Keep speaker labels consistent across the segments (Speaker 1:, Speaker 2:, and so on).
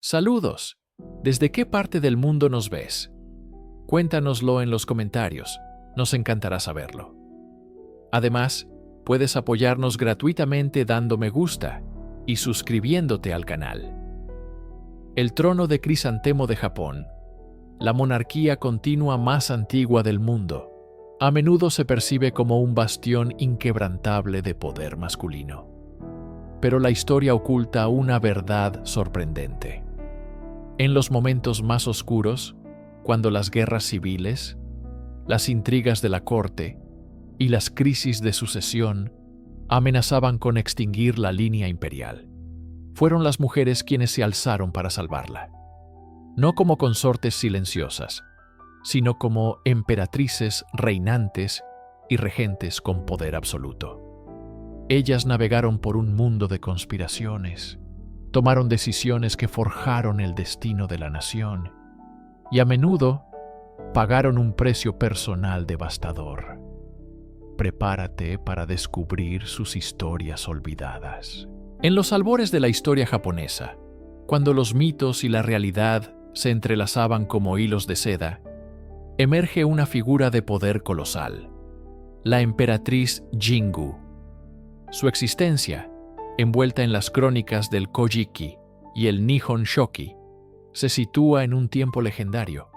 Speaker 1: Saludos. ¿Desde qué parte del mundo nos ves? Cuéntanoslo en los comentarios. Nos encantará saberlo. Además, puedes apoyarnos gratuitamente dando me gusta y suscribiéndote al canal. El trono de Crisantemo de Japón, la monarquía continua más antigua del mundo, a menudo se percibe como un bastión inquebrantable de poder masculino. Pero la historia oculta una verdad sorprendente. En los momentos más oscuros, cuando las guerras civiles, las intrigas de la corte y las crisis de sucesión amenazaban con extinguir la línea imperial, fueron las mujeres quienes se alzaron para salvarla. No como consortes silenciosas, sino como emperatrices reinantes y regentes con poder absoluto. Ellas navegaron por un mundo de conspiraciones, tomaron decisiones que forjaron el destino de la nación y a menudo pagaron un precio personal devastador. Prepárate para descubrir sus historias olvidadas. En los albores de la historia japonesa, cuando los mitos y la realidad se entrelazaban como hilos de seda, emerge una figura de poder colosal, la emperatriz Jingu. Su existencia, envuelta en las crónicas del Kojiki y el Nihon Shoki, se sitúa en un tiempo legendario,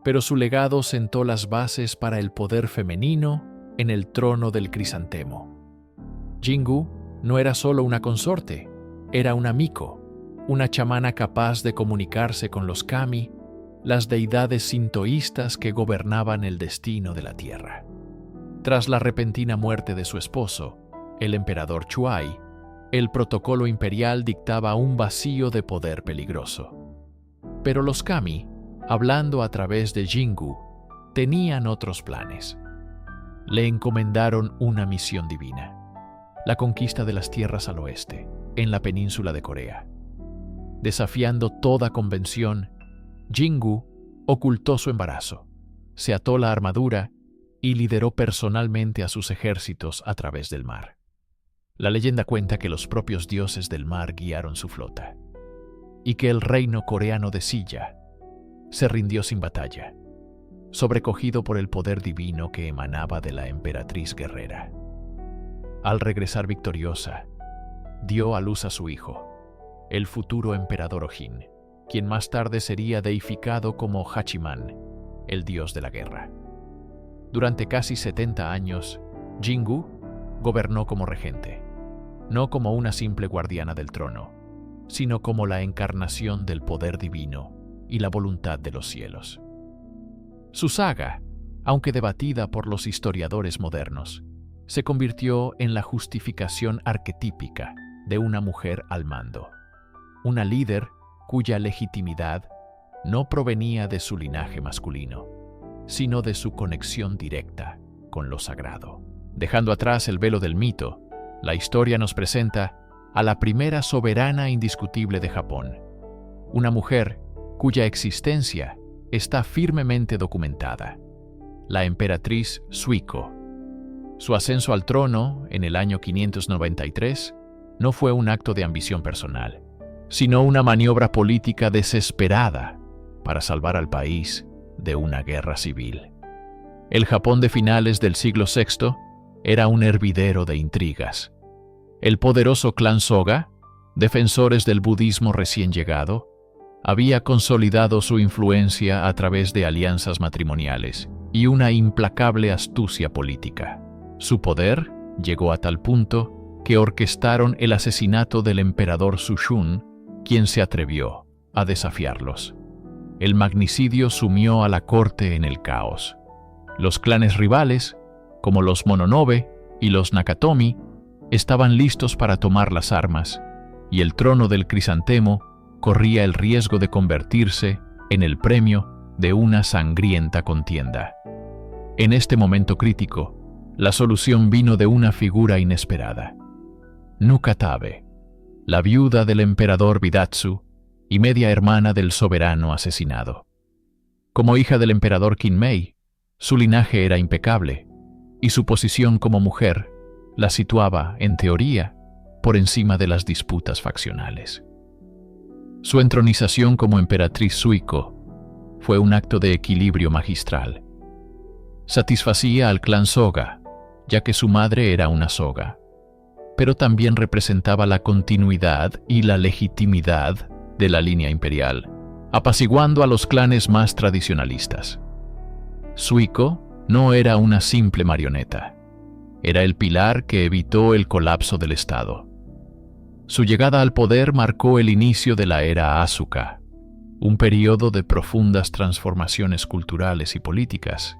Speaker 1: pero su legado sentó las bases para el poder femenino en el trono del Crisantemo. Jingu no era solo una consorte, era una miko, una chamana capaz de comunicarse con los kami, las deidades sintoístas que gobernaban el destino de la tierra. Tras la repentina muerte de su esposo, el emperador Chuai, el protocolo imperial dictaba un vacío de poder peligroso. Pero los kami, hablando a través de Jingu, tenían otros planes. Le encomendaron una misión divina: la conquista de las tierras al oeste, en la península de Corea. Desafiando toda convención, Jingu ocultó su embarazo, se ató la armadura y lideró personalmente a sus ejércitos a través del mar. La leyenda cuenta que los propios dioses del mar guiaron su flota, y que el reino coreano de Silla se rindió sin batalla, sobrecogido por el poder divino que emanaba de la emperatriz guerrera. Al regresar victoriosa, dio a luz a su hijo, el futuro emperador Ojin, quien más tarde sería deificado como Hachiman, el dios de la guerra. Durante casi 70 años, Jingu gobernó como regente, no como una simple guardiana del trono, sino como la encarnación del poder divino y la voluntad de los cielos. Su saga, aunque debatida por los historiadores modernos, se convirtió en la justificación arquetípica de una mujer al mando, una líder cuya legitimidad no provenía de su linaje masculino, sino de su conexión directa con lo sagrado. Dejando atrás el velo del mito, la historia nos presenta a la primera soberana indiscutible de Japón, una mujer cuya existencia está firmemente documentada, la emperatriz Suiko. Su ascenso al trono en el año 593 no fue un acto de ambición personal, sino una maniobra política desesperada para salvar al país de una guerra civil. El Japón de finales del siglo VI era un hervidero de intrigas. El poderoso clan Soga, defensores del budismo recién llegado, había consolidado su influencia a través de alianzas matrimoniales y una implacable astucia política. Su poder llegó a tal punto que orquestaron el asesinato del emperador Sushun, quien se atrevió a desafiarlos. El magnicidio sumió a la corte en el caos. Los clanes rivales, como los Mononobe y los Nakatomi, estaban listos para tomar las armas, y el trono del Crisantemo corría el riesgo de convertirse en el premio de una sangrienta contienda. En este momento crítico, la solución vino de una figura inesperada: Nukatabe, la viuda del emperador Bidatsu y media hermana del soberano asesinado. Como hija del emperador Kinmei, su linaje era impecable, y su posición como mujer la situaba, en teoría, por encima de las disputas faccionales. Su entronización como emperatriz Suiko fue un acto de equilibrio magistral. Satisfacía al clan Soga, ya que su madre era una Soga, pero también representaba la continuidad y la legitimidad de la línea imperial, apaciguando a los clanes más tradicionalistas. Suiko no era una simple marioneta, era el pilar que evitó el colapso del Estado. Su llegada al poder marcó el inicio de la era Asuka, un periodo de profundas transformaciones culturales y políticas,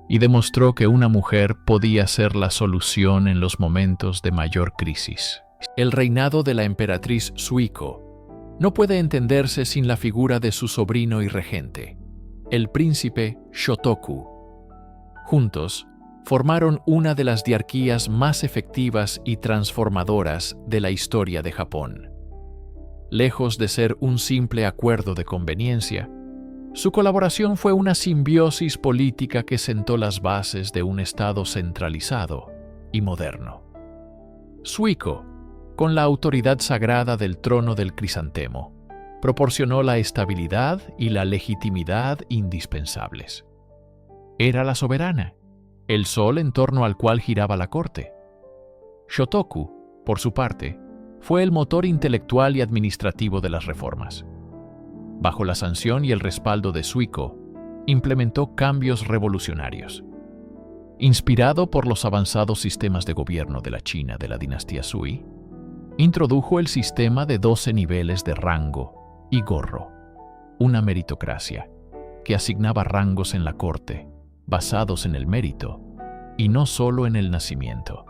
Speaker 1: y demostró que una mujer podía ser la solución en los momentos de mayor crisis. El reinado de la emperatriz Suiko no puede entenderse sin la figura de su sobrino y regente, el príncipe Shotoku. Juntos, formaron una de las diarquías más efectivas y transformadoras de la historia de Japón. Lejos de ser un simple acuerdo de conveniencia, su colaboración fue una simbiosis política que sentó las bases de un Estado centralizado y moderno. Suiko, con la autoridad sagrada del trono del crisantemo, proporcionó la estabilidad y la legitimidad indispensables. Era la soberana, el sol en torno al cual giraba la corte. Shotoku, por su parte, fue el motor intelectual y administrativo de las reformas. Bajo la sanción y el respaldo de Suiko, implementó cambios revolucionarios. Inspirado por los avanzados sistemas de gobierno de la China de la dinastía Sui, introdujo el sistema de 12 niveles de rango y gorro, una meritocracia que asignaba rangos en la corte basados en el mérito y no solo en el nacimiento,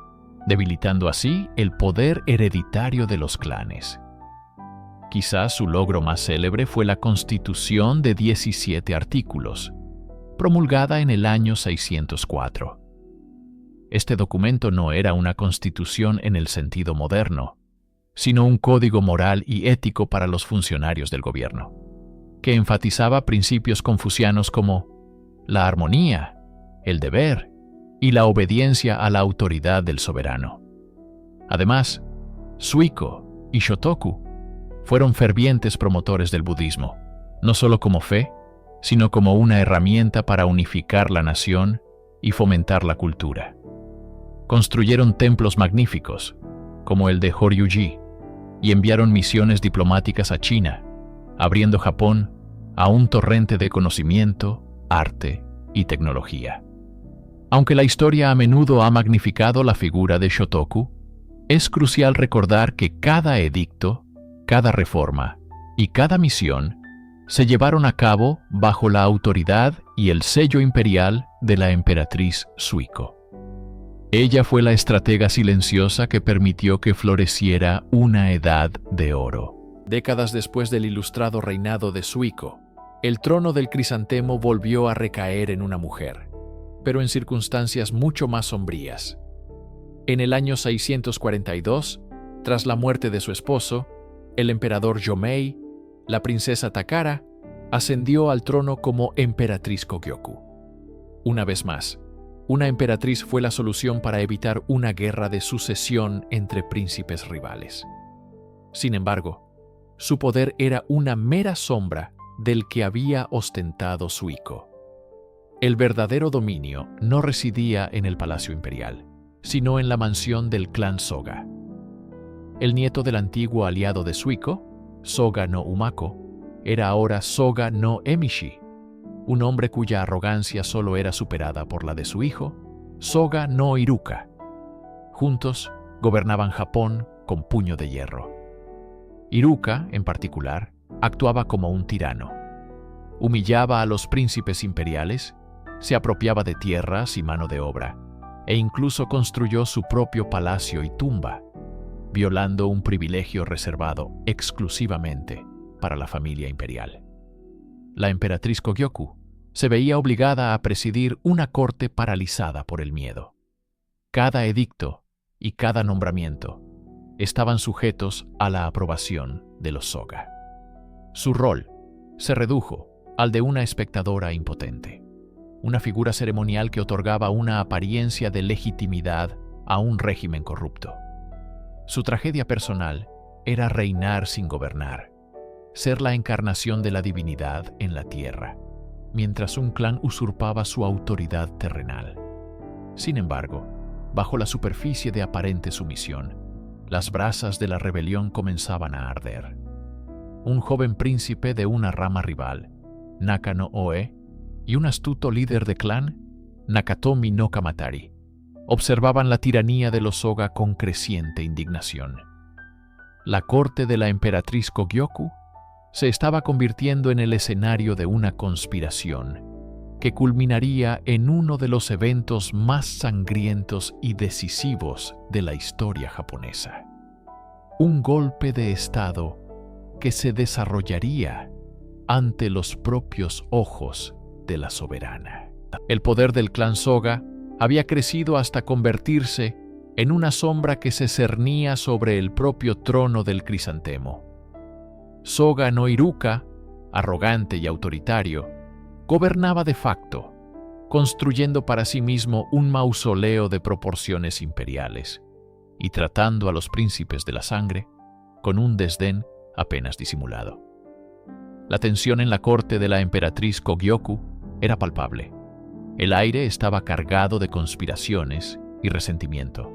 Speaker 1: debilitando así el poder hereditario de los clanes. Quizás su logro más célebre fue la Constitución de 17 artículos, promulgada en el año 604. Este documento no era una constitución en el sentido moderno, sino un código moral y ético para los funcionarios del gobierno, que enfatizaba principios confucianos como la armonía, el deber y la obediencia a la autoridad del soberano. Además, Suiko y Shotoku fueron fervientes promotores del budismo, no solo como fe, sino como una herramienta para unificar la nación y fomentar la cultura. Construyeron templos magníficos, como el de Horyuji, y enviaron misiones diplomáticas a China, abriendo Japón a un torrente de conocimiento, arte y tecnología. Aunque la historia a menudo ha magnificado la figura de Shotoku, es crucial recordar que cada edicto, cada reforma y cada misión se llevaron a cabo bajo la autoridad y el sello imperial de la emperatriz Suiko. Ella fue la estratega silenciosa que permitió que floreciera una edad de oro. Décadas después del ilustrado reinado de Suiko, el trono del crisantemo volvió a recaer en una mujer, pero en circunstancias mucho más sombrías. En el año 642, tras la muerte de su esposo, el emperador Yomei, la princesa Takara ascendió al trono como emperatriz Kogyoku. Una vez más, una emperatriz fue la solución para evitar una guerra de sucesión entre príncipes rivales. Sin embargo, su poder era una mera sombra del que había ostentado Suiko. El verdadero dominio no residía en el palacio imperial, sino en la mansión del clan Soga. El nieto del antiguo aliado de Suiko, Soga no Umako, era ahora Soga no Emishi, un hombre cuya arrogancia solo era superada por la de su hijo, Soga no Iruka. Juntos gobernaban Japón con puño de hierro. Iruka, en particular, actuaba como un tirano. Humillaba a los príncipes imperiales, se apropiaba de tierras y mano de obra, e incluso construyó su propio palacio y tumba, violando un privilegio reservado exclusivamente para la familia imperial. La emperatriz Kogyoku se veía obligada a presidir una corte paralizada por el miedo. Cada edicto y cada nombramiento estaban sujetos a la aprobación de los Soga. Su rol se redujo al de una espectadora impotente, una figura ceremonial que otorgaba una apariencia de legitimidad a un régimen corrupto. Su tragedia personal era reinar sin gobernar, ser la encarnación de la divinidad en la tierra, mientras un clan usurpaba su autoridad terrenal. Sin embargo, bajo la superficie de aparente sumisión, las brasas de la rebelión comenzaban a arder. Un joven príncipe de una rama rival, Naka no Oe, y un astuto líder de clan, Nakatomi no Kamatari, observaban la tiranía de los Soga con creciente indignación. La corte de la emperatriz Kogyoku se estaba convirtiendo en el escenario de una conspiración que culminaría en uno de los eventos más sangrientos y decisivos de la historia japonesa. Un golpe de estado que se desarrollaría ante los propios ojos de la soberana. El poder del clan Soga había crecido hasta convertirse en una sombra que se cernía sobre el propio trono del crisantemo. Soga no Iruka, arrogante y autoritario, gobernaba de facto, construyendo para sí mismo un mausoleo de proporciones imperiales y tratando a los príncipes de la sangre con un desdén apenas disimulado. La tensión en la corte de la emperatriz Kogyoku era palpable. El aire estaba cargado de conspiraciones y resentimiento.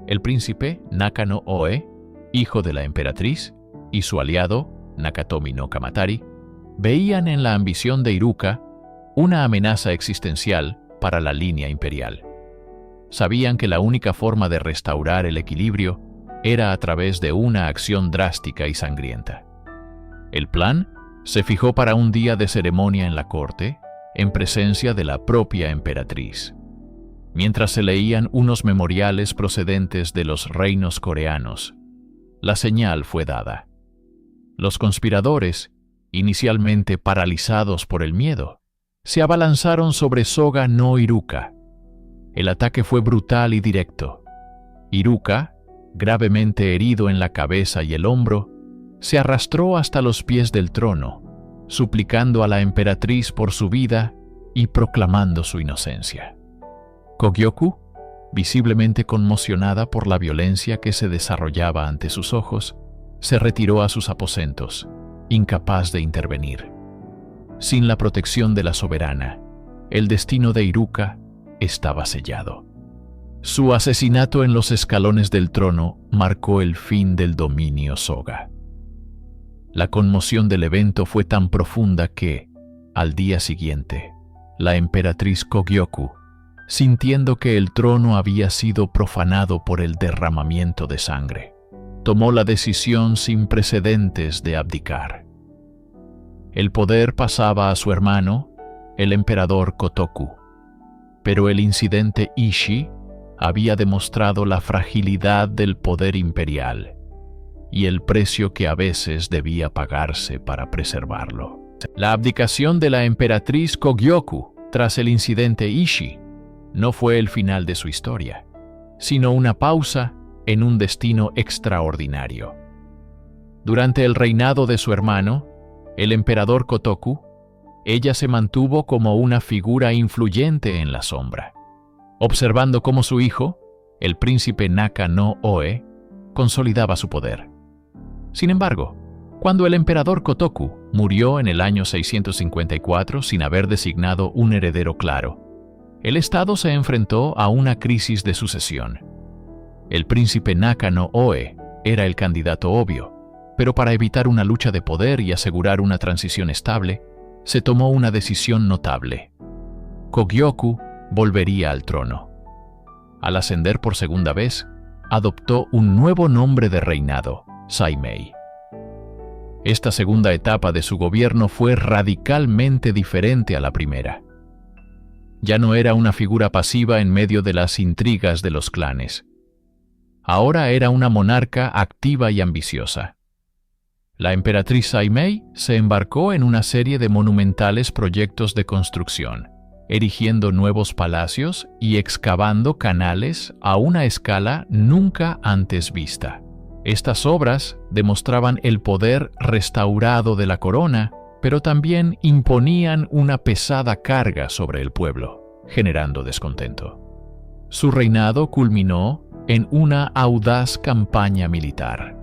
Speaker 1: El príncipe Naka no Oe, hijo de la emperatriz, y su aliado, Nakatomi no Kamatari, veían en la ambición de Iruka una amenaza existencial para la línea imperial. Sabían que la única forma de restaurar el equilibrio era a través de una acción drástica y sangrienta. El plan se fijó para un día de ceremonia en la corte, en presencia de la propia emperatriz. Mientras se leían unos memoriales procedentes de los reinos coreanos, la señal fue dada. Los conspiradores, inicialmente paralizados por el miedo, se abalanzaron sobre Soga no Iruka. El ataque fue brutal y directo. Iruka, gravemente herido en la cabeza y el hombro, se arrastró hasta los pies del trono, suplicando a la emperatriz por su vida y proclamando su inocencia. Kogyoku, visiblemente conmocionada por la violencia que se desarrollaba ante sus ojos, se retiró a sus aposentos, incapaz de intervenir. Sin la protección de la soberana, el destino de Iruka estaba sellado. Su asesinato en los escalones del trono marcó el fin del dominio Soga. La conmoción del evento fue tan profunda que, al día siguiente, la emperatriz Kogyoku, sintiendo que el trono había sido profanado por el derramamiento de sangre, tomó la decisión sin precedentes de abdicar. El poder pasaba a su hermano, el emperador Kotoku, pero el incidente Ishii había demostrado la fragilidad del poder imperial y el precio que a veces debía pagarse para preservarlo. La abdicación de la emperatriz Kogyoku tras el incidente Ishii no fue el final de su historia, sino una pausa en un destino extraordinario. Durante el reinado de su hermano, el emperador Kotoku, ella se mantuvo como una figura influyente en la sombra, observando cómo su hijo, el príncipe Naka no Oe, consolidaba su poder. Sin embargo, cuando el emperador Kotoku murió en el año 654 sin haber designado un heredero claro, el estado se enfrentó a una crisis de sucesión. El príncipe Naka no Oe era el candidato obvio, pero para evitar una lucha de poder y asegurar una transición estable, se tomó una decisión notable. Kogyoku volvería al trono. Al ascender por segunda vez, adoptó un nuevo nombre de reinado, Saimei. Esta segunda etapa de su gobierno fue radicalmente diferente a la primera. Ya no era una figura pasiva en medio de las intrigas de los clanes. Ahora era una monarca activa y ambiciosa. La emperatriz Saimei se embarcó en una serie de monumentales proyectos de construcción, erigiendo nuevos palacios y excavando canales a una escala nunca antes vista. Estas obras demostraban el poder restaurado de la corona, pero también imponían una pesada carga sobre el pueblo, generando descontento. Su reinado culminó en una audaz campaña militar.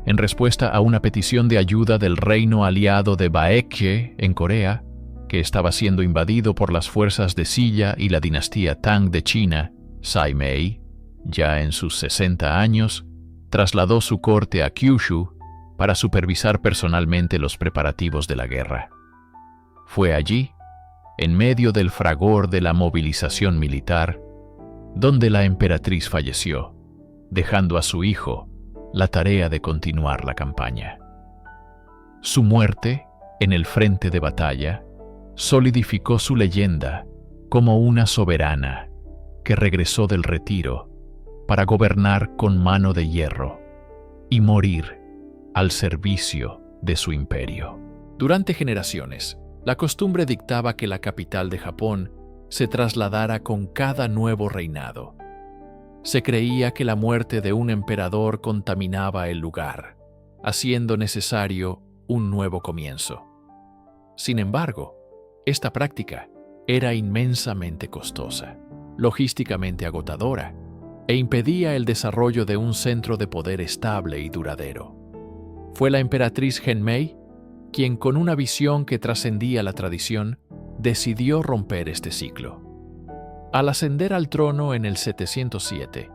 Speaker 1: en respuesta a una petición de ayuda del reino aliado de Baekje en Corea, que estaba siendo invadido por las fuerzas de Silla y la dinastía Tang de China, Sai Mei, ya en sus 60 años, trasladó su corte a Kyushu para supervisar personalmente los preparativos de la guerra. Fue allí, en medio del fragor de la movilización militar, donde la emperatriz falleció, dejando a su hijo la tarea de continuar la campaña. Su muerte, en el frente de batalla, solidificó su leyenda como una soberana que regresó del retiro para gobernar con mano de hierro y morir al servicio de su imperio. Durante generaciones, la costumbre dictaba que la capital de Japón se trasladara con cada nuevo reinado. Se creía que la muerte de un emperador contaminaba el lugar, haciendo necesario un nuevo comienzo. Sin embargo, esta práctica era inmensamente costosa, logísticamente agotadora, e impedía el desarrollo de un centro de poder estable y duradero. Fue la emperatriz Genmei quien, con una visión que trascendía la tradición, decidió romper este ciclo. Al ascender al trono en el 707,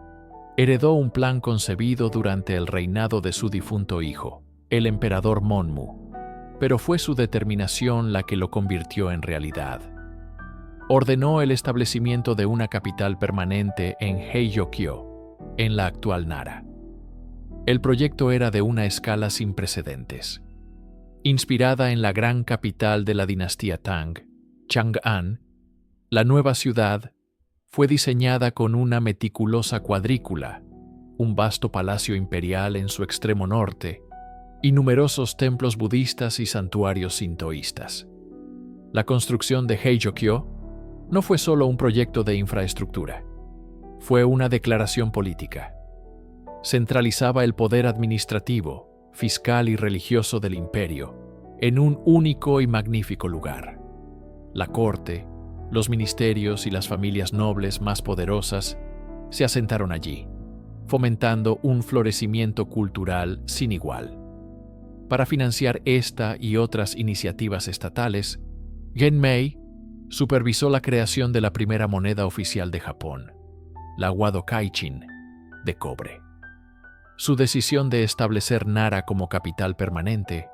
Speaker 1: heredó un plan concebido durante el reinado de su difunto hijo, el emperador Monmu, pero fue su determinación la que lo convirtió en realidad. Ordenó el establecimiento de una capital permanente en Heijō-kyo, en la actual Nara. El proyecto era de una escala sin precedentes. Inspirada en la gran capital de la dinastía Tang, Chang'an, la nueva ciudad fue diseñada con una meticulosa cuadrícula, un vasto palacio imperial en su extremo norte y numerosos templos budistas y santuarios sintoístas. La construcción de Heijō-kyo no fue solo un proyecto de infraestructura, fue una declaración política. Centralizaba el poder administrativo, fiscal y religioso del imperio en un único y magnífico lugar. La corte, los ministerios y las familias nobles más poderosas se asentaron allí, fomentando un florecimiento cultural sin igual. Para financiar esta y otras iniciativas estatales, Genmei supervisó la creación de la primera moneda oficial de Japón, la Wado Kaichin, de cobre. Su decisión de establecer Nara como capital permanente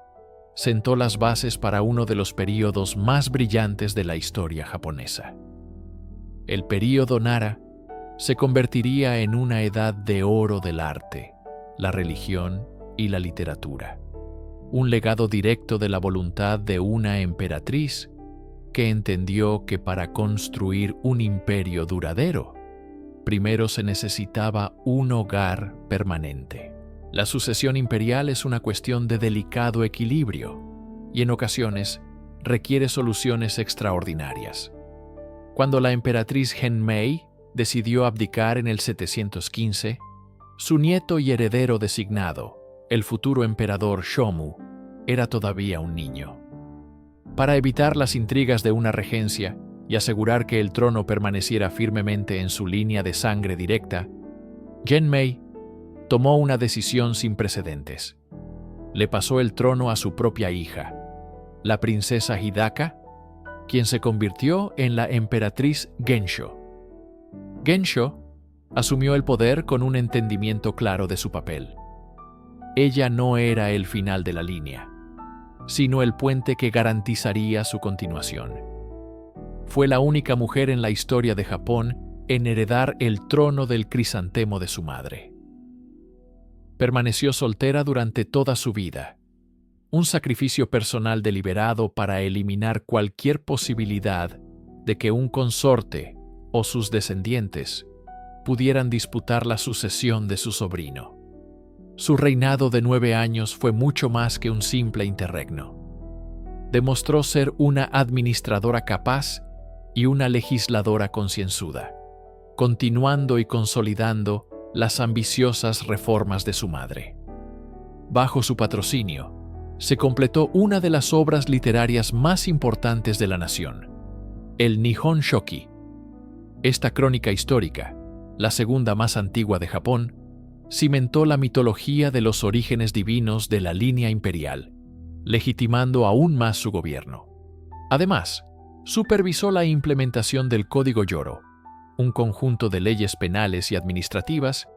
Speaker 1: sentó las bases para uno de los períodos más brillantes de la historia japonesa. El período Nara se convertiría en una edad de oro del arte, la religión y la literatura, un legado directo de la voluntad de una emperatriz que entendió que para construir un imperio duradero, primero se necesitaba un hogar permanente. La sucesión imperial es una cuestión de delicado equilibrio y en ocasiones requiere soluciones extraordinarias. Cuando la emperatriz Genmei decidió abdicar en el 715, su nieto y heredero designado, el futuro emperador Shomu, era todavía un niño. Para evitar las intrigas de una regencia y asegurar que el trono permaneciera firmemente en su línea de sangre directa, Genmei tomó una decisión sin precedentes. Le pasó el trono a su propia hija, la princesa Hidaka, quien se convirtió en la emperatriz Gensho. Gensho asumió el poder con un entendimiento claro de su papel. Ella no era el final de la línea, sino el puente que garantizaría su continuación. Fue la única mujer en la historia de Japón en heredar el trono del crisantemo de su madre. Permaneció soltera durante toda su vida, un sacrificio personal deliberado para eliminar cualquier posibilidad de que un consorte o sus descendientes pudieran disputar la sucesión de su sobrino. Su reinado de 9 años fue mucho más que un simple interregno. Demostró ser una administradora capaz y una legisladora concienzuda, continuando y consolidando las ambiciosas reformas de su madre. Bajo su patrocinio, se completó una de las obras literarias más importantes de la nación, el Nihon Shoki. Esta crónica histórica, la segunda más antigua de Japón, cimentó la mitología de los orígenes divinos de la línea imperial, legitimando aún más su gobierno. Además, supervisó la implementación del Código Yoro, un conjunto de leyes penales y administrativas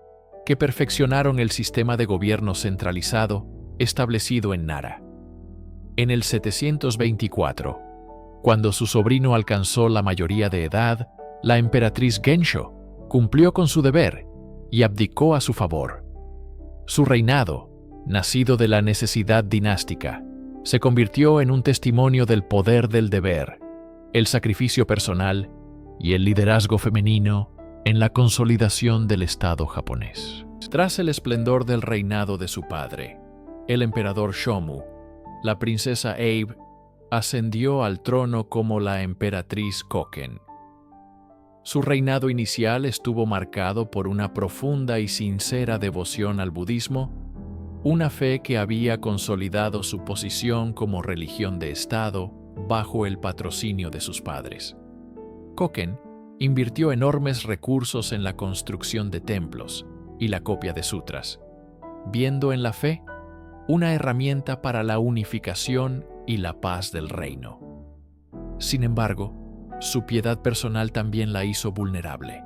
Speaker 1: que perfeccionaron el sistema de gobierno centralizado establecido en Nara. En el 724, cuando su sobrino alcanzó la mayoría de edad, la emperatriz Gensho cumplió con su deber y abdicó a su favor. Su reinado, nacido de la necesidad dinástica, se convirtió en un testimonio del poder del deber, el sacrificio personal y el liderazgo femenino en la consolidación del Estado japonés. Tras el esplendor del reinado de su padre, el emperador Shomu, la princesa Abe ascendió al trono como la emperatriz Koken. Su reinado inicial estuvo marcado por una profunda y sincera devoción al budismo, una fe que había consolidado su posición como religión de Estado bajo el patrocinio de sus padres. Koken invirtió enormes recursos en la construcción de templos y la copia de sutras, viendo en la fe una herramienta para la unificación y la paz del reino. Sin embargo, su piedad personal también la hizo vulnerable.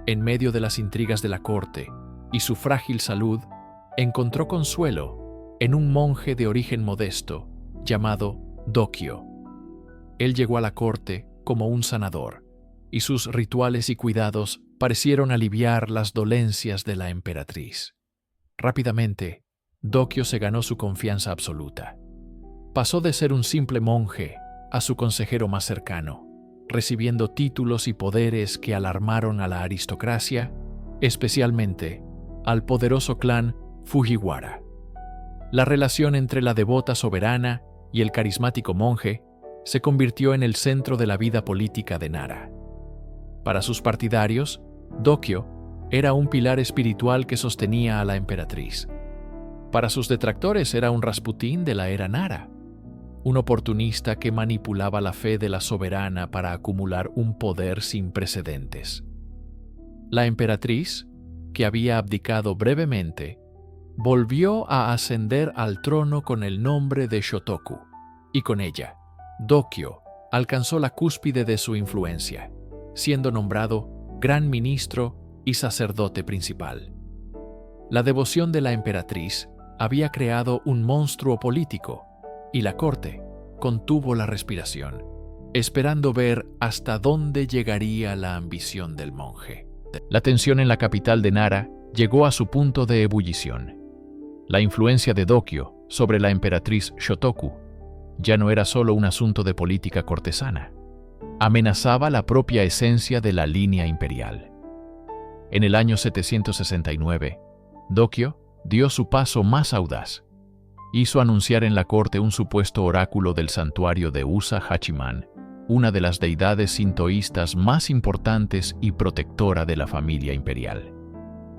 Speaker 1: En medio de las intrigas de la corte y su frágil salud, encontró consuelo en un monje de origen modesto llamado Dokyo. Él llegó a la corte como un sanador, y sus rituales y cuidados parecieron aliviar las dolencias de la emperatriz. Rápidamente, Dokyo se ganó su confianza absoluta. Pasó de ser un simple monje a su consejero más cercano, recibiendo títulos y poderes que alarmaron a la aristocracia, especialmente al poderoso clan Fujiwara. La relación entre la devota soberana y el carismático monje se convirtió en el centro de la vida política de Nara. Para sus partidarios, Dokyo era un pilar espiritual que sostenía a la emperatriz. Para sus detractores era un Rasputín de la era Nara, un oportunista que manipulaba la fe de la soberana para acumular un poder sin precedentes. La emperatriz, que había abdicado brevemente, volvió a ascender al trono con el nombre de Shotoku, y con ella, Dokyo alcanzó la cúspide de su influencia, siendo nombrado gran ministro y sacerdote principal. La devoción de la emperatriz había creado un monstruo político, y la corte contuvo la respiración, esperando ver hasta dónde llegaría la ambición del monje. La tensión en la capital de Nara llegó a su punto de ebullición. La influencia de Dokyo sobre la emperatriz Shotoku ya no era solo un asunto de política cortesana, amenazaba la propia esencia de la línea imperial. En el año 769, Dokyo dio su paso más audaz. Hizo anunciar en la corte un supuesto oráculo del santuario de Usa Hachiman, una de las deidades sintoístas más importantes y protectora de la familia imperial.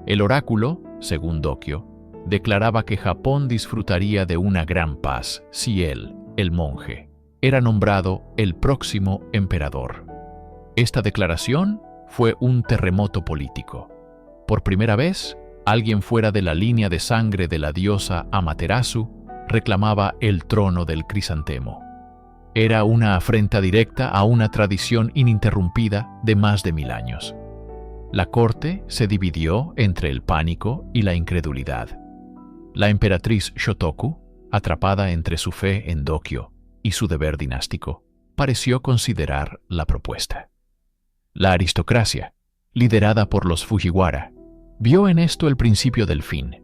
Speaker 1: El oráculo, según Dokyo, declaraba que Japón disfrutaría de una gran paz si él, el monje, era nombrado el próximo emperador. Esta declaración fue un terremoto político. Por primera vez, alguien fuera de la línea de sangre de la diosa Amaterasu reclamaba el trono del crisantemo. Era una afrenta directa a una tradición ininterrumpida de más de 1000 años. La corte se dividió entre el pánico y la incredulidad. La emperatriz Shotoku, atrapada entre su fe en Dokyo y su deber dinástico, pareció considerar la propuesta. La aristocracia, liderada por los Fujiwara, vio en esto el principio del fin.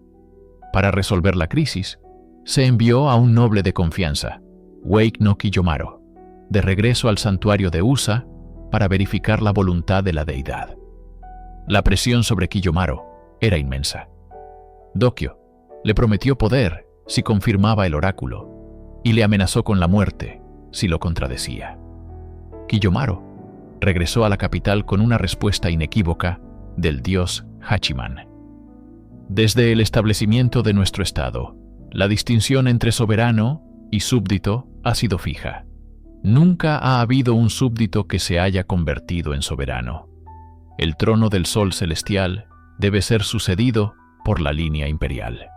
Speaker 1: Para resolver la crisis, se envió a un noble de confianza, Wake no Kiyomaro, de regreso al santuario de Usa para verificar la voluntad de la deidad. La presión sobre Kiyomaro era inmensa. Dokyo le prometió poder si confirmaba el oráculo y le amenazó con la muerte si lo contradecía. Kiyomaro regresó a la capital con una respuesta inequívoca del dios Hachiman. Desde el establecimiento de nuestro estado, la distinción entre soberano y súbdito ha sido fija. Nunca ha habido un súbdito que se haya convertido en soberano. El trono del sol celestial debe ser sucedido por la línea imperial.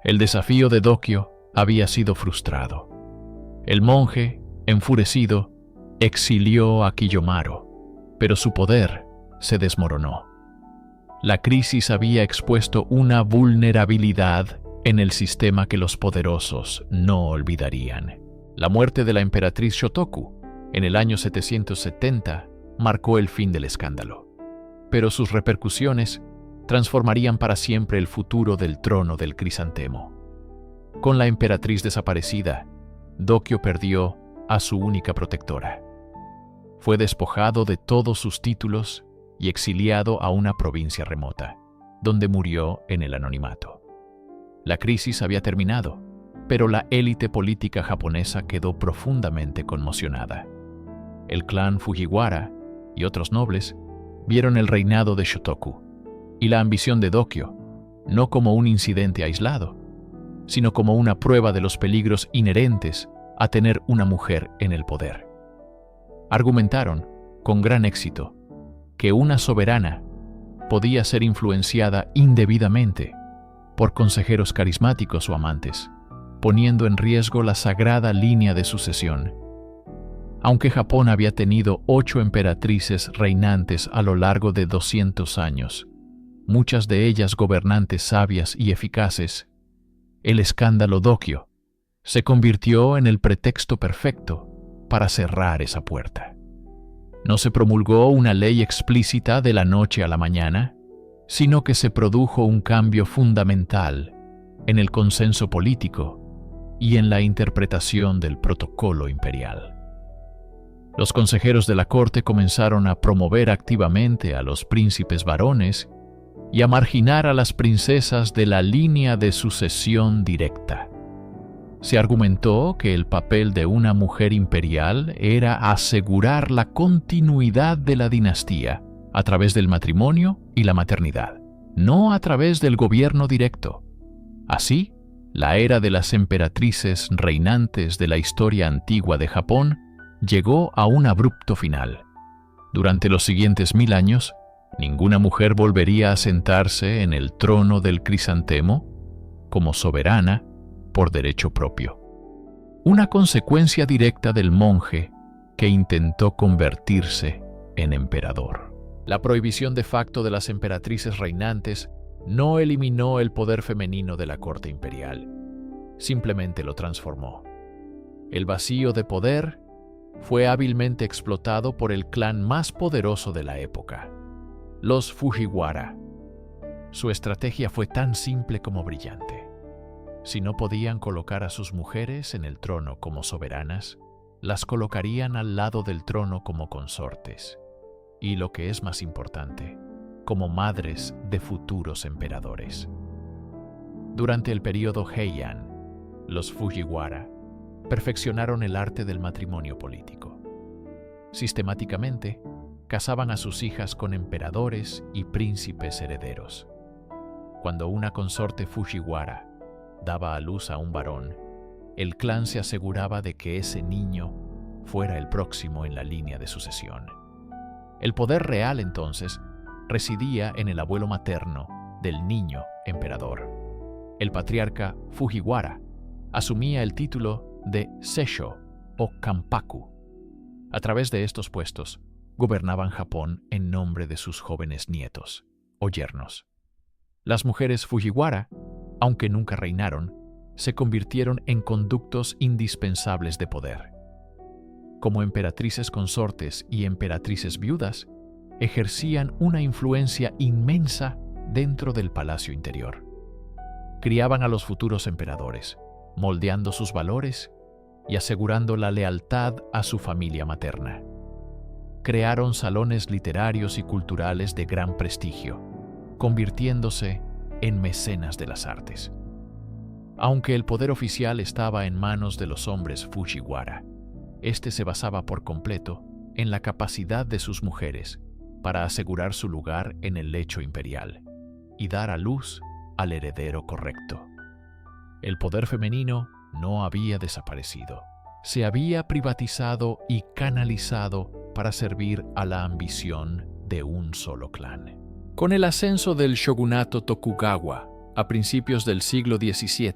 Speaker 1: El desafío de Dokyo había sido frustrado. El monje, enfurecido, exilió a Kiyomaru, pero su poder se desmoronó. La crisis había expuesto una vulnerabilidad en el sistema que los poderosos no olvidarían. La muerte de la emperatriz Shotoku en el año 770 marcó el fin del escándalo, pero sus repercusiones transformarían para siempre el futuro del trono del crisantemo. Con la emperatriz desaparecida, Dokyo perdió a su única protectora. Fue despojado de todos sus títulos y exiliado a una provincia remota, donde murió en el anonimato. La crisis había terminado, pero la élite política japonesa quedó profundamente conmocionada. El clan Fujiwara y otros nobles vieron el reinado de Shotoku y la ambición de Dokyo no como un incidente aislado, sino como una prueba de los peligros inherentes a tener una mujer en el poder. Argumentaron, con gran éxito, que una soberana podía ser influenciada indebidamente por consejeros carismáticos o amantes, poniendo en riesgo la sagrada línea de sucesión. Aunque Japón había tenido 8 emperatrices reinantes a lo largo de 200 años, muchas de ellas gobernantes sabias y eficaces, el escándalo Dokyo se convirtió en el pretexto perfecto para cerrar esa puerta. No se promulgó una ley explícita de la noche a la mañana, sino que se produjo un cambio fundamental en el consenso político y en la interpretación del protocolo imperial. Los consejeros de la corte comenzaron a promover activamente a los príncipes varones y a marginar a las princesas de la línea de sucesión directa. Se argumentó que el papel de una mujer imperial era asegurar la continuidad de la dinastía a través del matrimonio y la maternidad, no a través del gobierno directo. Así, la era de las emperatrices reinantes de la historia antigua de Japón llegó a un abrupto final. Durante los siguientes 1000 años, ninguna mujer volvería a sentarse en el trono del crisantemo como soberana por derecho propio. Una consecuencia directa del monje que intentó convertirse en emperador. La prohibición de facto de las emperatrices reinantes no eliminó el poder femenino de la corte imperial, simplemente lo transformó. El vacío de poder fue hábilmente explotado por el clan más poderoso de la época, los Fujiwara. Su estrategia fue tan simple como brillante. Si no podían colocar a sus mujeres en el trono como soberanas, las colocarían al lado del trono como consortes, y lo que es más importante, como madres de futuros emperadores. Durante el período Heian, los Fujiwara perfeccionaron el arte del matrimonio político. Sistemáticamente, casaban a sus hijas con emperadores y príncipes herederos. Cuando una consorte Fujiwara daba a luz a un varón, el clan se aseguraba de que ese niño fuera el próximo en la línea de sucesión. El poder real, entonces, residía en el abuelo materno del niño emperador. El patriarca Fujiwara asumía el título de Sessho o Kanpaku. A través de estos puestos, gobernaban Japón en nombre de sus jóvenes nietos o yernos. Las mujeres Fujiwara, aunque nunca reinaron, se convirtieron en conductos indispensables de poder. Como emperatrices consortes y emperatrices viudas, ejercían una influencia inmensa dentro del palacio interior. Criaban a los futuros emperadores, moldeando sus valores y asegurando la lealtad a su familia materna. Crearon salones literarios y culturales de gran prestigio, convirtiéndose en mecenas de las artes. Aunque el poder oficial estaba en manos de los hombres Fujiwara, este se basaba por completo en la capacidad de sus mujeres para asegurar su lugar en el lecho imperial y dar a luz al heredero correcto. El poder femenino no había desaparecido. Se había privatizado y canalizado para servir a la ambición de un solo clan. Con el ascenso del shogunato Tokugawa a principios del siglo XVII,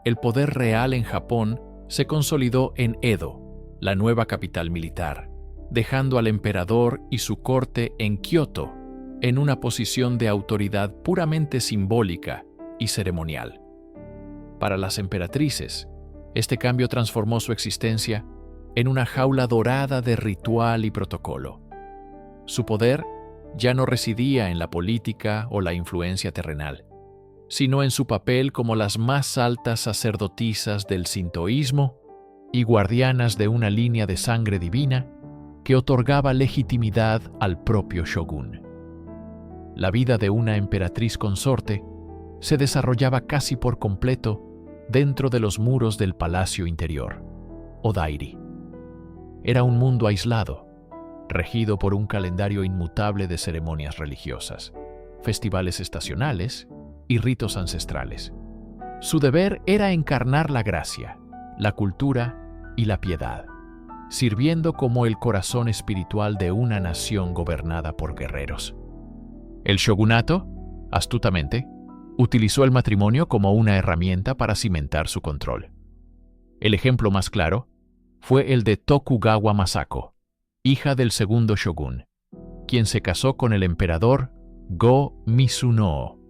Speaker 1: el poder real en Japón se consolidó en Edo, la nueva capital militar, dejando al emperador y su corte en Kioto en una posición de autoridad puramente simbólica y ceremonial. Para las emperatrices, este cambio transformó su existencia en una jaula dorada de ritual y protocolo. Su poder ya no residía en la política o la influencia terrenal, sino en su papel como las más altas sacerdotisas del sintoísmo y guardianas de una línea de sangre divina que otorgaba legitimidad al propio shogun. La vida de una emperatriz consorte se desarrollaba casi por completo dentro de los muros del palacio interior, o dairi. Era un mundo aislado, regido por un calendario inmutable de ceremonias religiosas, festivales estacionales y ritos ancestrales. Su deber era encarnar la gracia, la cultura y la piedad, sirviendo como el corazón espiritual de una nación gobernada por guerreros. El shogunato, astutamente, utilizó el matrimonio como una herramienta para cimentar su control. El ejemplo más claro fue el de Tokugawa Masako, hija del segundo shogun, quien se casó con el emperador Go-Mizunoo.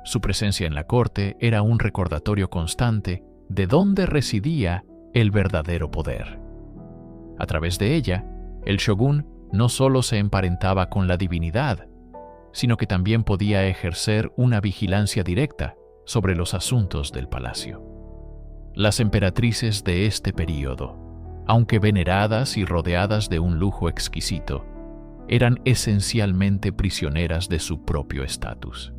Speaker 1: Su presencia en la corte era un recordatorio constante de dónde residía el verdadero poder. A través de ella, el shogun no solo se emparentaba con la divinidad, sino que también podía ejercer una vigilancia directa sobre los asuntos del palacio. Las emperatrices de este período, aunque veneradas y rodeadas de un lujo exquisito, eran esencialmente prisioneras de su propio estatus.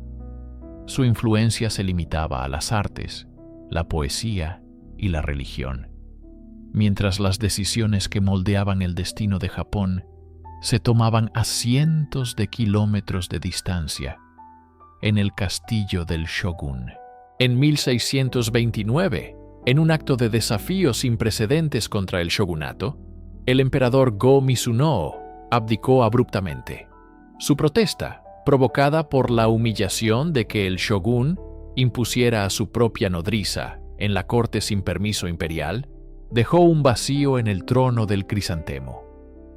Speaker 1: Su influencia se limitaba a las artes, la poesía y la religión, mientras las decisiones que moldeaban el destino de Japón se tomaban a cientos de kilómetros de distancia, en el castillo del shogun. En 1629, en un acto de desafío sin precedentes contra el shogunato, el emperador Go-Mizunoo abdicó abruptamente. Su protesta, provocada por la humillación de que el shogun impusiera a su propia nodriza en la corte sin permiso imperial, dejó un vacío en el trono del crisantemo.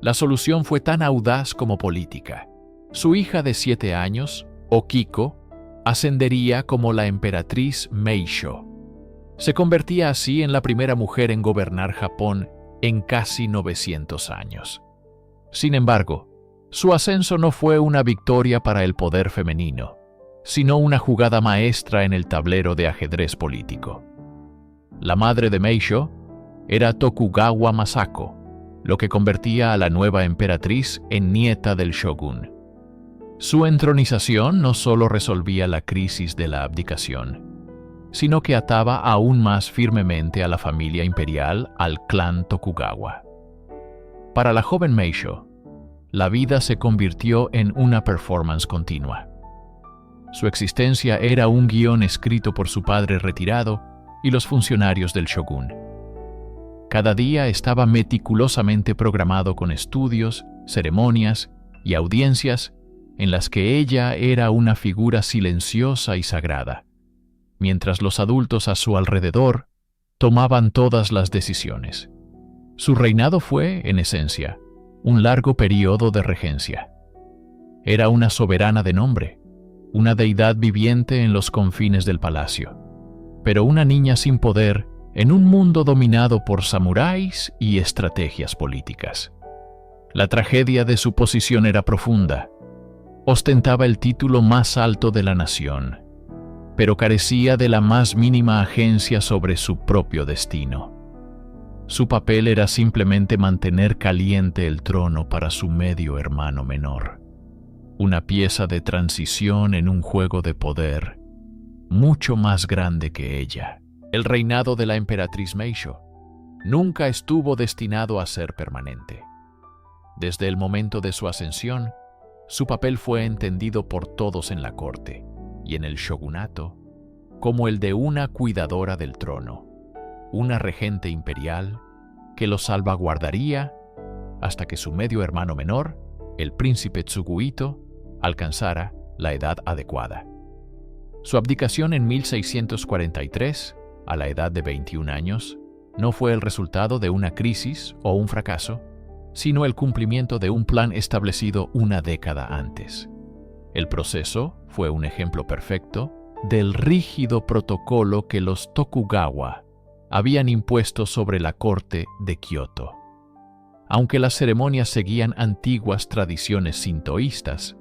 Speaker 1: La solución fue tan audaz como política. Su hija de 7 años, Okiko, ascendería como la emperatriz Meisho. Se convertía así en la primera mujer en gobernar Japón en casi 900 años. Sin embargo, su ascenso no fue una victoria para el poder femenino, sino una jugada maestra en el tablero de ajedrez político. La madre de Meisho era Tokugawa Masako, lo que convertía a la nueva emperatriz en nieta del shogun. Su entronización no solo resolvía la crisis de la abdicación, sino que ataba aún más firmemente a la familia imperial al clan Tokugawa. Para la joven Meisho, la vida se convirtió en una performance continua. Su existencia era un guión escrito por su padre retirado y los funcionarios del shogun. Cada día estaba meticulosamente programado con estudios, ceremonias y audiencias en las que ella era una figura silenciosa y sagrada, mientras los adultos a su alrededor tomaban todas las decisiones. Su reinado fue, en esencia, un largo periodo de regencia. Era una soberana de nombre, una deidad viviente en los confines del palacio, pero una niña sin poder en un mundo dominado por samuráis y estrategias políticas. La tragedia de su posición era profunda. Ostentaba el título más alto de la nación, pero carecía de la más mínima agencia sobre su propio destino. Su papel era simplemente mantener caliente el trono para su medio hermano menor, una pieza de transición en un juego de poder mucho más grande que ella. El reinado de la emperatriz Meisho nunca estuvo destinado a ser permanente. Desde el momento de su ascensión, su papel fue entendido por todos en la corte y en el shogunato como el de una cuidadora del trono, una regente imperial que lo salvaguardaría hasta que su medio hermano menor, el príncipe Tsuguhito, alcanzara la edad adecuada. Su abdicación en 1643, a la edad de 21 años, no fue el resultado de una crisis o un fracaso, sino el cumplimiento de un plan establecido una década antes. El proceso fue un ejemplo perfecto del rígido protocolo que los Tokugawa habían impuesto sobre la corte de Kioto. Aunque las ceremonias seguían antiguas tradiciones sintoístas,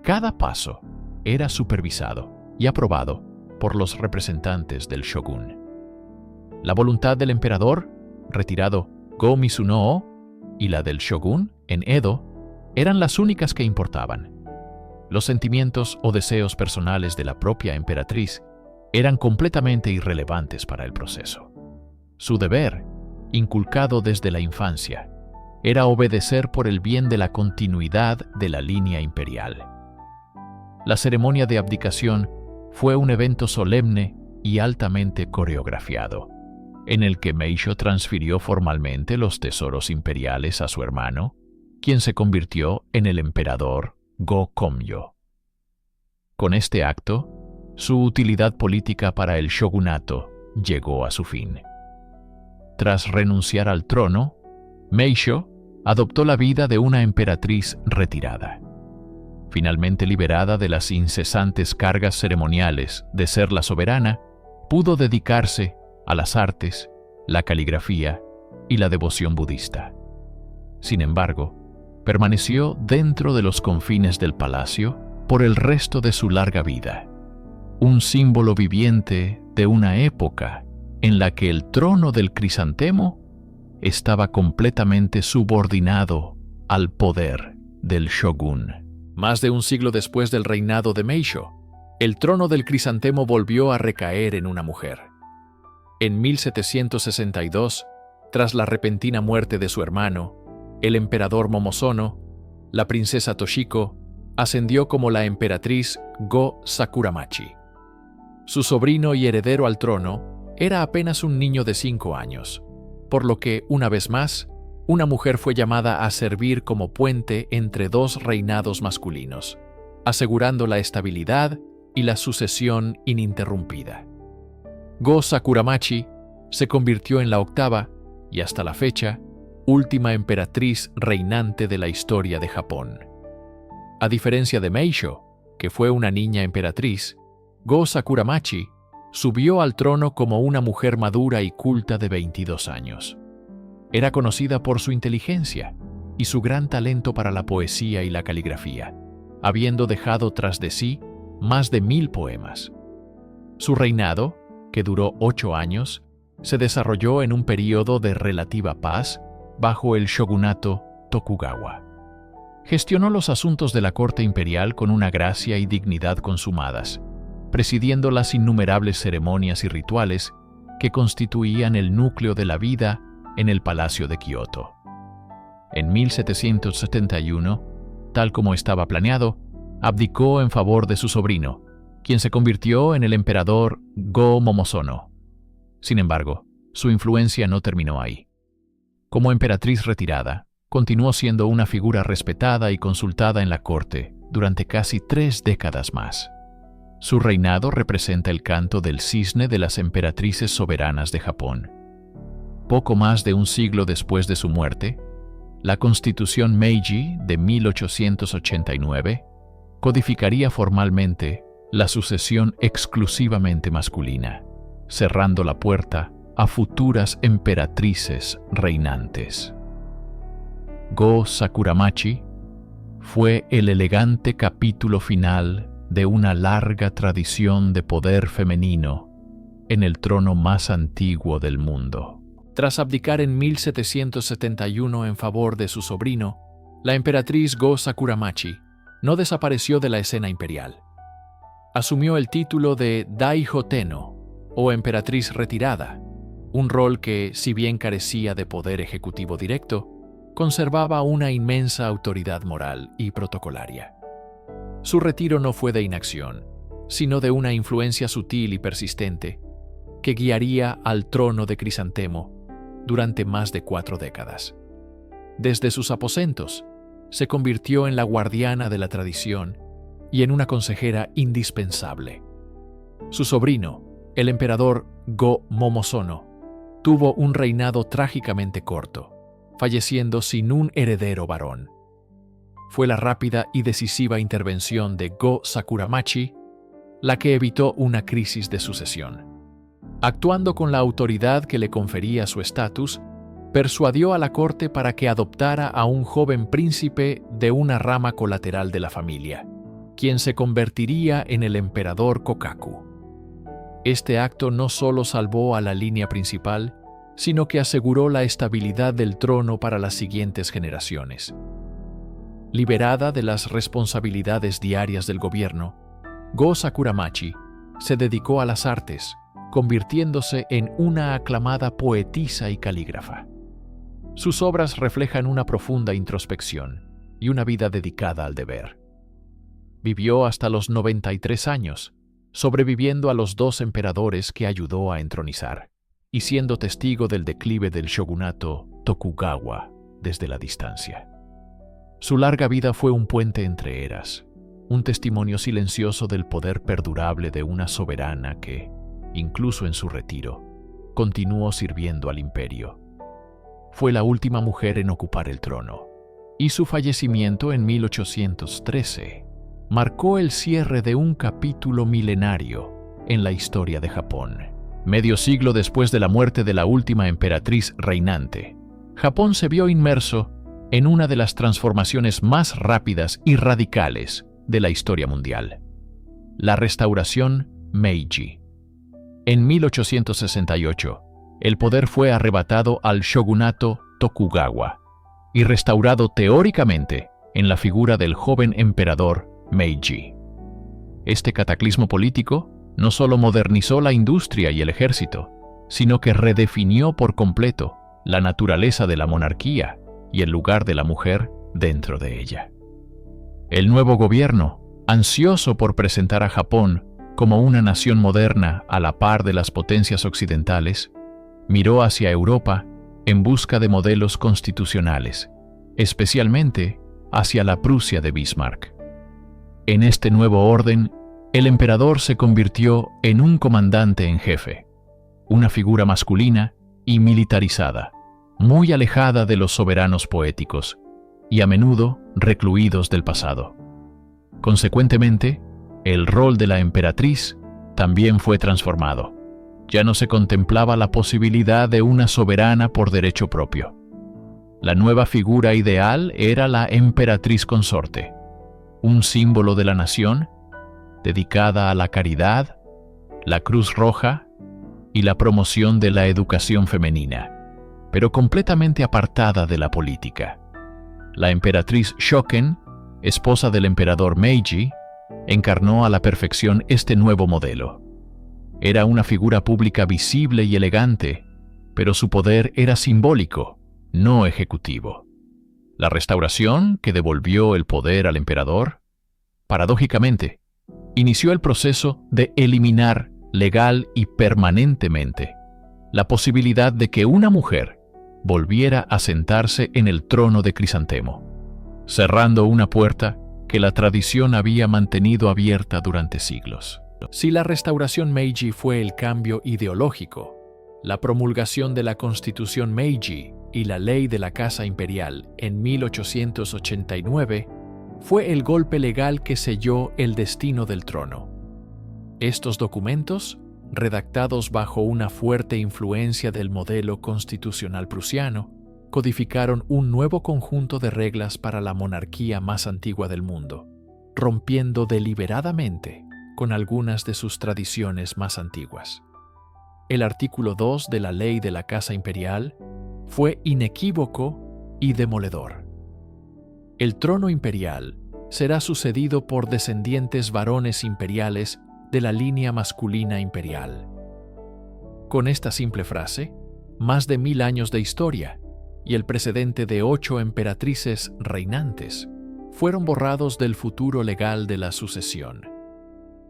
Speaker 1: cada paso era supervisado y aprobado por los representantes del shogun. La voluntad del emperador, retirado Go Mizuno, y la del shogun en Edo eran las únicas que importaban. Los sentimientos o deseos personales de la propia emperatriz eran completamente irrelevantes para el proceso. Su deber, inculcado desde la infancia, era obedecer por el bien de la continuidad de la línea imperial. La ceremonia de abdicación fue un evento solemne y altamente coreografiado, en el que Meisho transfirió formalmente los tesoros imperiales a su hermano, quien se convirtió en el emperador Go-Komyo. Con este acto, su utilidad política para el shogunato llegó a su fin. Tras renunciar al trono, Meisho adoptó la vida de una emperatriz retirada. Finalmente liberada de las incesantes cargas ceremoniales de ser la soberana, pudo dedicarse a las artes, la caligrafía y la devoción budista. Sin embargo, permaneció dentro de los confines del palacio por el resto de su larga vida, un símbolo viviente de una época en la que el trono del crisantemo estaba completamente subordinado al poder del shogun. Más de un siglo después del reinado de Meisho, el trono del crisantemo volvió a recaer en una mujer. En 1762, tras la repentina muerte de su hermano, el emperador Momozono, la princesa Toshiko ascendió como la emperatriz Go Sakuramachi. Su sobrino y heredero al trono era apenas un niño de 5 años, por lo que, una vez más, una mujer fue llamada a servir como puente entre dos reinados masculinos, asegurando la estabilidad y la sucesión ininterrumpida. Go Sakuramachi se convirtió en la octava, y hasta la fecha, última emperatriz reinante de la historia de Japón. A diferencia de Meisho, que fue una niña emperatriz, Go Sakuramachi subió al trono como una mujer madura y culta de 22 años. Era conocida por su inteligencia y su gran talento para la poesía y la caligrafía, habiendo dejado tras de sí más de 1000 poemas. Su reinado, que duró 8 años, se desarrolló en un período de relativa paz bajo el shogunato Tokugawa. Gestionó los asuntos de la corte imperial con una gracia y dignidad consumadas, presidiendo las innumerables ceremonias y rituales que constituían el núcleo de la vida en el Palacio de Kioto. En 1771, tal como estaba planeado, abdicó en favor de su sobrino, quien se convirtió en el emperador Go Momozono. Sin embargo, su influencia no terminó ahí. Como emperatriz retirada, continuó siendo una figura respetada y consultada en la corte durante casi 3 décadas más. Su reinado representa el canto del cisne de las emperatrices soberanas de Japón. Poco más de un siglo después de su muerte, la Constitución Meiji de 1889 codificaría formalmente la sucesión exclusivamente masculina, cerrando la puerta a futuras emperatrices reinantes. Go Sakuramachi fue el elegante capítulo final de una larga tradición de poder femenino en el trono más antiguo del mundo. Tras abdicar en 1771 en favor de su sobrino, la emperatriz Go Sakuramachi no desapareció de la escena imperial. Asumió el título de Daijo Tenno, o emperatriz retirada, un rol que, si bien carecía de poder ejecutivo directo, conservaba una inmensa autoridad moral y protocolaria. Su retiro no fue de inacción, sino de una influencia sutil y persistente que guiaría al trono de Crisantemo durante más de 4 décadas. Desde sus aposentos, se convirtió en la guardiana de la tradición y en una consejera indispensable. Su sobrino, el emperador Go-Momozono, tuvo un reinado trágicamente corto, falleciendo sin un heredero varón. Fue la rápida y decisiva intervención de Go-Sakuramachi la que evitó una crisis de sucesión. Actuando con la autoridad que le confería su estatus, persuadió a la corte para que adoptara a un joven príncipe de una rama colateral de la familia, quien se convertiría en el emperador Kokaku. Este acto no solo salvó a la línea principal, sino que aseguró la estabilidad del trono para las siguientes generaciones. Liberada de las responsabilidades diarias del gobierno, Go-Sakuramachi se dedicó a las artes, convirtiéndose en una aclamada poetisa y calígrafa. Sus obras reflejan una profunda introspección y una vida dedicada al deber. Vivió hasta los 93 años, sobreviviendo a los 2 emperadores que ayudó a entronizar, y siendo testigo del declive del shogunato Tokugawa desde la distancia. Su larga vida fue un puente entre eras, un testimonio silencioso del poder perdurable de una soberana que, incluso en su retiro, continuó sirviendo al imperio. Fue la última mujer en ocupar el trono, y su fallecimiento en 1813 marcó el cierre de un capítulo milenario en la historia de Japón. Medio siglo después de la muerte de la última emperatriz reinante, Japón se vio inmerso en una de las transformaciones más rápidas y radicales de la historia mundial: la restauración Meiji. En 1868, el poder fue arrebatado al shogunato Tokugawa y restaurado teóricamente en la figura del joven emperador Meiji. Este cataclismo político no solo modernizó la industria y el ejército, sino que redefinió por completo la naturaleza de la monarquía y el lugar de la mujer dentro de ella. El nuevo gobierno, ansioso por presentar a Japón como una nación moderna a la par de las potencias occidentales, miró hacia Europa en busca de modelos constitucionales, especialmente hacia la Prusia de Bismarck. En este nuevo orden, el emperador se convirtió en un comandante en jefe, una figura masculina y militarizada, muy alejada de los soberanos poéticos y a menudo recluidos del pasado. Consecuentemente, el rol de la emperatriz también fue transformado. Ya no se contemplaba la posibilidad de una soberana por derecho propio. La nueva figura ideal era la emperatriz consorte, un símbolo de la nación, dedicada a la caridad, la Cruz Roja y la promoción de la educación femenina, pero completamente apartada de la política. La emperatriz Shoken, esposa del emperador Meiji, encarnó a la perfección este nuevo modelo. Era una figura pública visible y elegante, pero su poder era simbólico, no ejecutivo. La restauración, que devolvió el poder al emperador, paradójicamente, inició el proceso de eliminar legal y permanentemente la posibilidad de que una mujer volviera a sentarse en el trono de Crisantemo, cerrando una puerta que la tradición había mantenido abierta durante siglos. Si la restauración Meiji fue el cambio ideológico, la promulgación de la Constitución Meiji y la Ley de la Casa Imperial en 1889 fue el golpe legal que selló el destino del trono. Estos documentos, redactados bajo una fuerte influencia del modelo constitucional prusiano, codificaron un nuevo conjunto de reglas para la monarquía más antigua del mundo, rompiendo deliberadamente con algunas de sus tradiciones más antiguas. El artículo 2 de la Ley de la Casa Imperial fue inequívoco y demoledor. El trono imperial será sucedido por descendientes varones imperiales de la línea masculina imperial. Con esta simple frase, más de 1000 años de historia y el precedente de 8 emperatrices reinantes fueron borrados del futuro legal de la sucesión.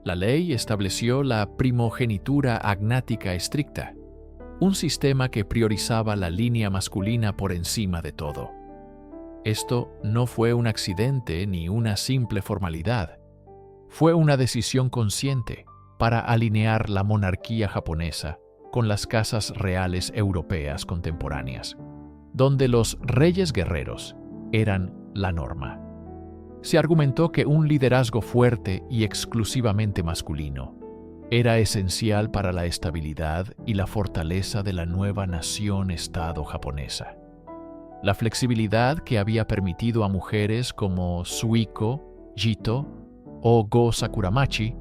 Speaker 1: La ley estableció la primogenitura agnática estricta, un sistema que priorizaba la línea masculina por encima de todo. Esto no fue un accidente ni una simple formalidad. Fue una decisión consciente para alinear la monarquía japonesa con las casas reales europeas contemporáneas, donde los reyes guerreros eran la norma. Se argumentó que un liderazgo fuerte y exclusivamente masculino era esencial para la estabilidad y la fortaleza de la nueva nación-estado japonesa. La flexibilidad que había permitido a mujeres como Suiko, Jito o Go Sakuramachi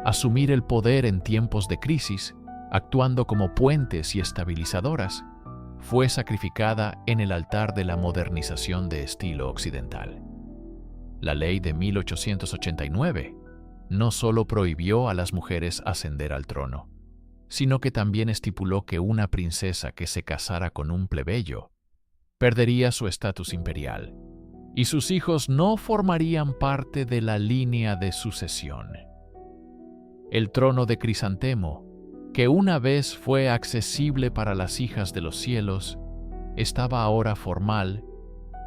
Speaker 1: asumir el poder en tiempos de crisis, actuando como puentes y estabilizadoras, fue sacrificada en el altar de la modernización de estilo occidental. La ley de 1889 no solo prohibió a las mujeres ascender al trono, sino que también estipuló que una princesa que se casara con un plebeyo perdería su estatus imperial, y sus hijos no formarían parte de la línea de sucesión. El trono de Crisantemo, que una vez fue accesible para las hijas de los cielos, estaba ahora formal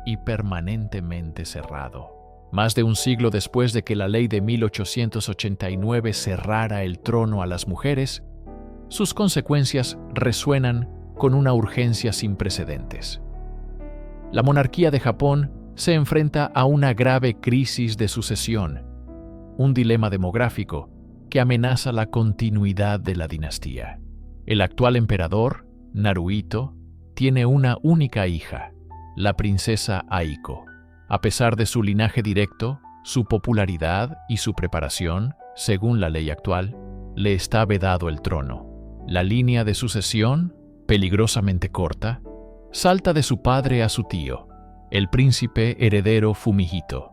Speaker 1: y permanentemente cerrado. Más de un siglo después de que la ley de 1889 cerrara el trono a las mujeres, sus consecuencias resuenan con una urgencia sin precedentes. La monarquía de Japón se enfrenta a una grave crisis de sucesión, un dilema demográfico que amenaza la continuidad de la dinastía. El actual emperador, Naruhito, tiene una única hija, la princesa Aiko. A pesar de su linaje directo, su popularidad y su preparación, según la ley actual, le está vedado el trono. La línea de sucesión, peligrosamente corta, salta de su padre a su tío, el príncipe heredero Fumihito,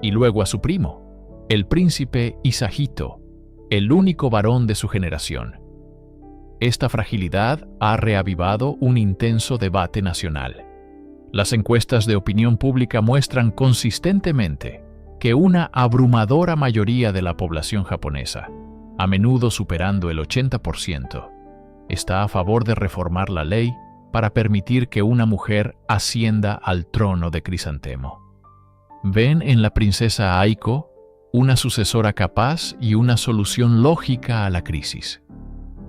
Speaker 1: y luego a su primo, el príncipe Hisahito, el único varón de su generación. Esta fragilidad ha reavivado un intenso debate nacional. Las encuestas de opinión pública muestran consistentemente que una abrumadora mayoría de la población japonesa, a menudo superando el 80%, está a favor de reformar la ley para permitir que una mujer ascienda al trono de Crisantemo. Ven en la princesa Aiko una sucesora capaz y una solución lógica a la crisis.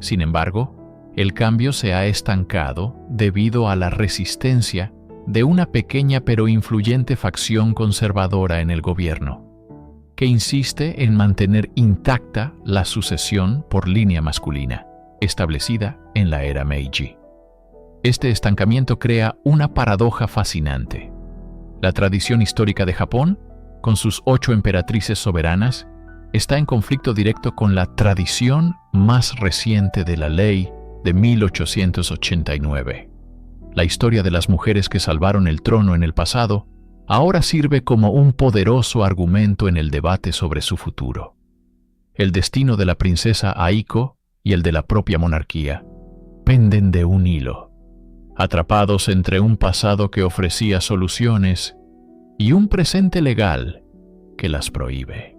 Speaker 1: Sin embargo, el cambio se ha estancado debido a la resistencia de una pequeña pero influyente facción conservadora en el gobierno, que insiste en mantener intacta la sucesión por línea masculina, establecida en la era Meiji. Este estancamiento crea una paradoja fascinante. La tradición histórica de Japón, con sus 8 emperatrices soberanas, está en conflicto directo con la tradición más reciente de la ley de 1889. La historia de las mujeres que salvaron el trono en el pasado ahora sirve como un poderoso argumento en el debate sobre su futuro. El destino de la princesa Aiko y el de la propia monarquía penden de un hilo, atrapados entre un pasado que ofrecía soluciones y un presente legal que las prohíbe.